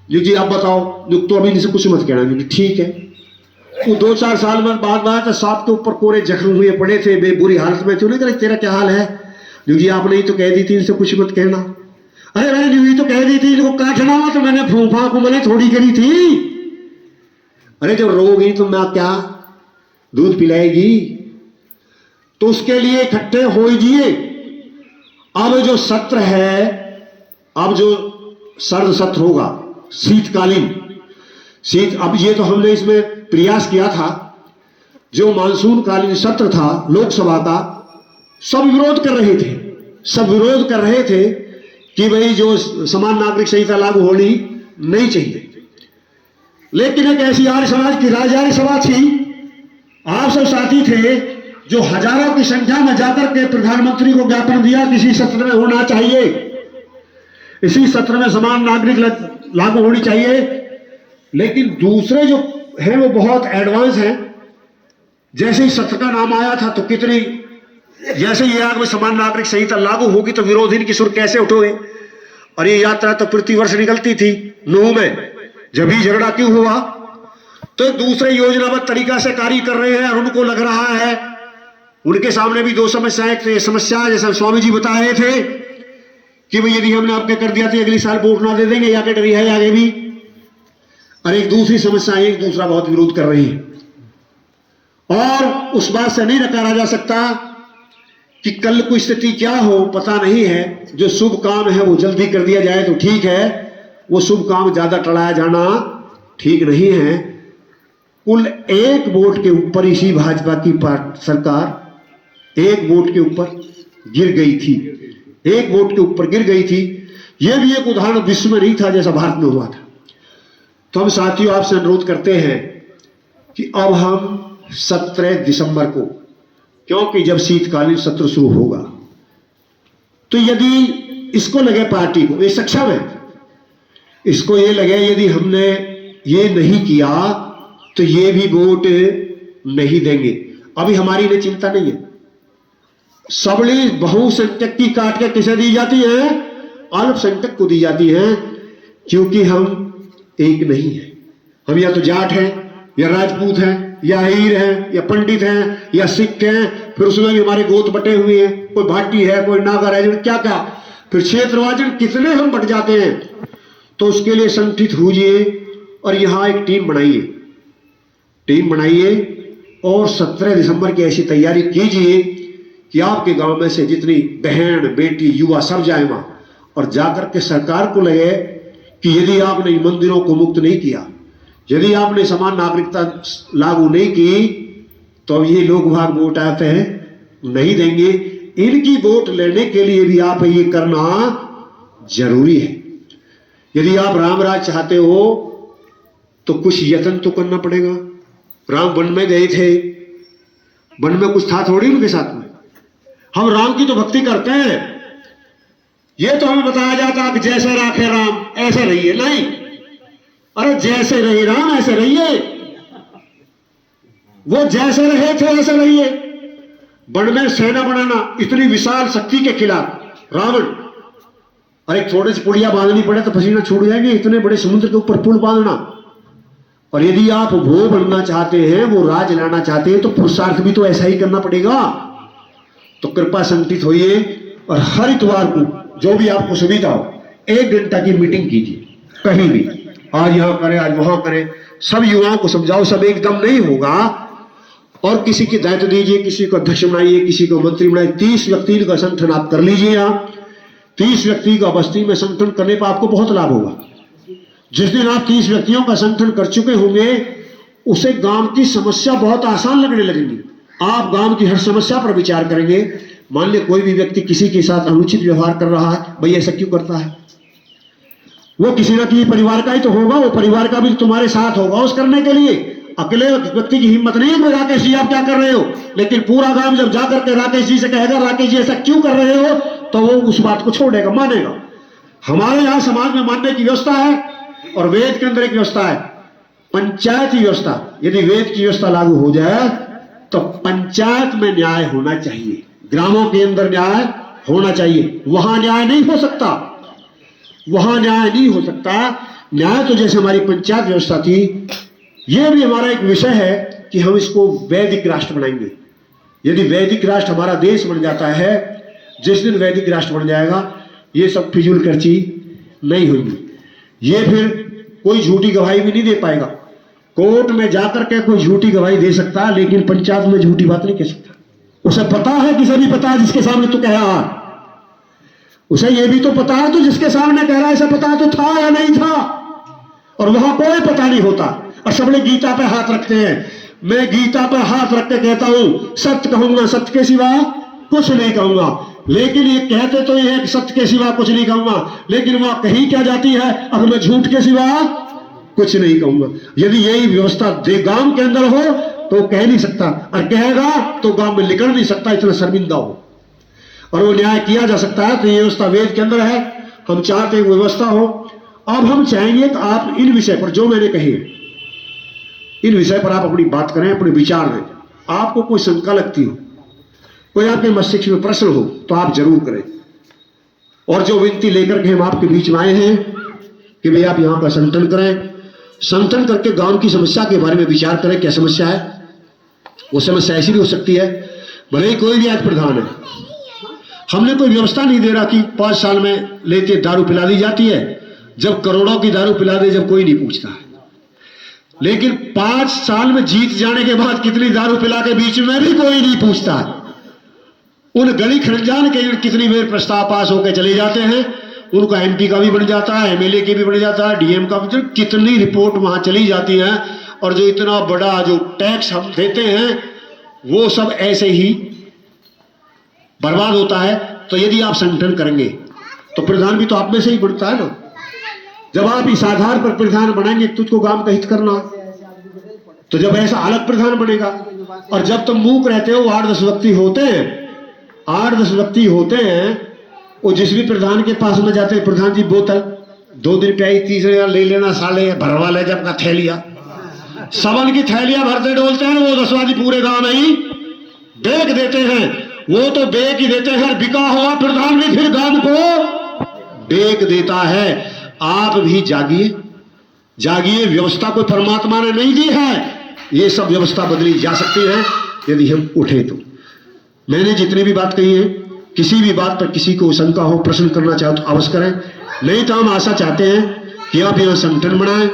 जी आप बताओ, तो अभी इनसे कुछ मत कहना। जी ठीक है। वो 2-4 साल में बाद आया था, सांप के ऊपर कोरे जख्म हुए पड़े थे, बे बुरी हालत में थे। उन्हें कहा तेरा क्या हाल है? जी आपने ही तो कह दी थी इनसे कुछ मत कहना। अरे मैंने जी तो कह दी थी इनको काटना, तो मैंने फूफा को मैंने थोड़ी करी थी। अरे जब रोगी तो मैं क्या दूध पिलाएगी? तो उसके लिए इकट्ठे होइए। अब जो सत्र है, अब जो सर्द सत्र होगा शीतकालीन शीत, अब ये तो हमने इसमें प्रयास किया था। जो मानसून कालीन सत्र था लोकसभा का, सब विरोध कर रहे थे, सब विरोध कर रहे थे कि भाई जो समान नागरिक संहिता लागू होनी नहीं चाहिए। लेकिन एक ऐसी आर्य समाज की राजआर्य सभा थी, आप सब साथी थे, जो हजारों की संख्या में जाकर के प्रधानमंत्री को ज्ञापन दिया किसी सत्र में होना चाहिए, इसी सत्र में समान नागरिक लागू होनी चाहिए। लेकिन दूसरे जो हैं वो बहुत एडवांस हैं। जैसे ही सत्र का नाम आया था तो कितनी, जैसे ही आग में समान नागरिक संहिता लागू होगी तो विरोधी की सुर कैसे उठोगे। और ये यात्रा तो प्रतिवर्ष निकलती थी नूह में, जब ही झगड़ा क्यों हुआ? तो दूसरे योजनाबद्ध तरीका से कार्य कर रहे हैं और उनको लग रहा है, उनके सामने भी 2 समस्याएं समस्या जैसा स्वामी जी बता रहे थे कि भाई यदि हमने आपके कर दिया तो अगले साल वोट ना दे देंगे, या डरी है आगे भी। और एक दूसरी समस्या, एक दूसरा बहुत विरोध कर रही है। और उस बात से नहीं नकारा जा सकता कि कल को स्थिति क्या हो पता नहीं है। जो शुभ काम है वो जल्दी कर दिया जाए तो ठीक है, वो शुभ काम ज्यादा टड़ाया जाना ठीक नहीं है। कुल 1 वोट के ऊपर इसी भाजपा की सरकार 1 वोट के ऊपर गिर गई थी, 1 वोट के ऊपर गिर गई थी। यह भी एक उदाहरण विश्व में नहीं था जैसा भारत में हुआ था। तो हम साथियों आपसे अनुरोध करते हैं कि अब हम 17 दिसंबर को, क्योंकि जब शीतकालीन सत्र शुरू होगा, तो यदि इसको लगे पार्टी को ये सक्षम है, इसको ये लगे यदि हमने ये नहीं किया तो ये भी वोट नहीं देंगे। अभी हमारी इन्हें चिंता नहीं है। सबली बहुसंख्यक की काट के किसे दी जाती है? अल्पसंख्यक को दी जाती है, क्योंकि हम एक नहीं है। हम या तो जाट हैं, या राजपूत हैं, या हीर हैं, या पंडित हैं, या सिख हैं, फिर उसमें भी हमारे गोत बटे हुए हैं, कोई भाटी है, कोई नागर है, क्या क्या, फिर क्षेत्रवाचन कितने हम बट जाते हैं। तो उसके लिए संगठित होइए और यहां एक टीम बनाइए और 17 दिसंबर की ऐसी तैयारी कीजिए कि आपके गांव में से जितनी बहन बेटी युवा सब जाए वहां, और जाकर के सरकार को लगे कि यदि आपने मंदिरों को मुक्त नहीं किया, यदि आपने समान नागरिकता लागू नहीं की, तो ये लोग भाग वोट आते हैं नहीं देंगे। इनकी वोट लेने के लिए भी आप ये करना जरूरी है। यदि आप राम राज चाहते हो तो कुछ यत्न तो करना पड़ेगा। राम वन में गए थे, वन में कुछ था थोड़ी उनके साथ में। हम राम की तो भक्ति करते हैं, ये तो हमें बताया जाता कि जैसे राखे राम ऐसे रहिए, नहीं, अरे जैसे रहे राम ऐसे रहिए। वो जैसे रहे थे ऐसे रहिए। वन में सेना बनाना इतनी विशाल शक्ति के खिलाफ रावण, अरे थोड़ी सी पुड़िया बांधनी पड़े तो पसीना छूट जाएंगे, इतने बड़े समुद्र के ऊपर पुल बांधना। और यदि आप वो बनना चाहते हैं, वो राज लाना चाहते हैं, तो पुरुषार्थ भी तो ऐसा ही करना पड़ेगा। तो कृपा संगठित होइए और हर इतवार को जो भी आपको सुविधा हो 1 घंटा की मीटिंग कीजिए, कहीं भी, आज यहां करें आज वहां करें। सब युवाओं को समझाओ, सब एकदम नहीं होगा। और किसी की दायित्व दीजिए, किसी को अध्यक्ष बनाइए, किसी को मंत्री बनाइए। 30 व्यक्ति का संगठन आप कर लीजिए। आप 30 व्यक्ति का बस्ती में संगठन करने पर आपको बहुत लाभ होगा। जिस दिन आप 30 व्यक्तियों का संगठन कर चुके होंगे, उसे गांव की समस्या बहुत आसान लगने लगेगी। आप गांव की हर समस्या पर विचार करेंगे। मान लिया कोई भी व्यक्ति किसी के साथ अनुचित व्यवहार कर रहा है, भाई ऐसा क्यों करता है? वो किसी ना किसी परिवार का ही तो होगा, वो परिवार का भी तुम्हारे साथ होगा उस करने के लिए। अकेले व्यक्ति की हिम्मत नहीं है कि राकेश जी आप क्या कर रहे हो, लेकिन पूरा गांव जब जाकर के राकेश जी से कहेगा राकेश जी ऐसा क्यों कर रहे हो, तो वो उस बात को छोड़ेगा, मानेगा। हमारे यहाँ समाज में मानने की व्यवस्था है और वेद के अंदर एक व्यवस्था है, पंचायती व्यवस्था। यदि वेद की व्यवस्था लागू हो जाए तो पंचायत में न्याय होना चाहिए, ग्रामों के अंदर न्याय होना चाहिए। वहां न्याय नहीं हो सकता, वहां न्याय नहीं हो सकता न्याय तो जैसे हमारी पंचायत व्यवस्था थी, ये भी हमारा एक विषय है कि हम इसको वैदिक राष्ट्र बनाएंगे। यदि वैदिक राष्ट्र हमारा देश बन जाता है, जिस दिन वैदिक राष्ट्र बन जाएगा, ये सब फिजूल खर्ची नहीं होगी। ये फिर कोई झूठी गवाही भी नहीं दे पाएगा। कोर्ट में जाकर के कोई झूठी गवाही दे सकता है, लेकिन पंचायत में झूठी बात नहीं कह सकता। उसे पता है, किसे भी पता है जिसके सामने तू कह रहा है, उसे ये भी तो पता है तो जिसके सामने कह रहा है, इसे पता है तो था या नहीं था, और वहां कोई पता नहीं होता। और सब लोग गीता पे हाथ रखते हैं। मैं गीता पर हाथ रख के कहता हूं, सत्य कहूंगा, सत्य के सिवा कुछ नहीं कहूंगा। लेकिन ये कहते तो ये है कि सत्य के सिवा कुछ नहीं कहूंगा, लेकिन वह कही क्या जाती है, अब मैं झूठ के सिवा कुछ नहीं कहूंगा। यदि यही व्यवस्था गांव के अंदर हो तो कह नहीं सकता, और कहेगा तो गांव में निकल नहीं सकता, इतना शर्मिंदा हो, और वो न्याय किया जा सकता है। तो ये व्यवस्था वेद के अंदर है। हम चाहते हैं व्यवस्था हो। अब हम चाहेंगे कि आप इन विषय पर, जो मैंने कही, इन विषय पर आप अपनी बात करें, अपने विचार दें। आपको कोई शंका लगती हो, कोई आपके मस्तिष्क में प्रश्न हो, तो आप जरूर करें। और जो विनती लेकर के हम आपके बीच में आए हैं कि भाई आप यहाँ का संतन करें, संतन करके गांव की समस्या के बारे में विचार करें। क्या समस्या है? वो समस्या ऐसी भी हो सकती है, भले ही कोई भी आज प्रधान है, हमने कोई व्यवस्था नहीं दे रहा कि 5 साल में लेके दारू पिला दी जाती है, जब करोड़ों की दारू पिला दे, जब कोई नहीं पूछता है। लेकिन 5 साल में जीत जाने के बाद कितनी दारू पिला के बीच में भी कोई नहीं पूछता है। उन गली खंजान के कितनी बार प्रस्ताव पास होकर चले जाते हैं, उनका MP का भी बन जाता है, MLA के भी बन जाता है, DM का भी, कितनी रिपोर्ट वहां चली जाती है। और जो इतना बड़ा जो टैक्स हम देते हैं, वो सब ऐसे ही बर्बाद होता है। तो यदि आप संगठन करेंगे तो प्रधान भी तो आप में से ही बनता है ना। जब आप इस आधार पर प्रधान बनाएंगे, तुझको गांव का हित करना, तो जब ऐसा अलग प्रधान बनेगा। और जब तुम मूक रहते हो, 8-10 व्यक्ति होते हैं, 8-10 व्यक्ति होते हैं, वो जिस भी प्रधान के पास में जाते हैं, प्रधान जी बोतल 2 दिन प्याई, तीसरे ले लेना, साले भरवा ले जब का थैलिया, सबन की थैलियां भरते डोलते हैं। वो 10 वादी पूरे गांव में ही बेच देते हैं। वो तो बेच ही देते हैं, बिका हुआ प्रधान भी फिर गांव को बेच देता है। आप भी जागिए, जागिए। व्यवस्था कोई परमात्मा ने नहीं दी है, ये सब व्यवस्था बदली जा सकती है यदि हम उठे तो। मैंने जितनी भी बात कही है, किसी भी बात पर किसी को शंका हो, प्रश्न करना चाहो तो अवश्य करें। नहीं तो हम आशा चाहते हैं कि आप यहाँ संगठन बनाएं,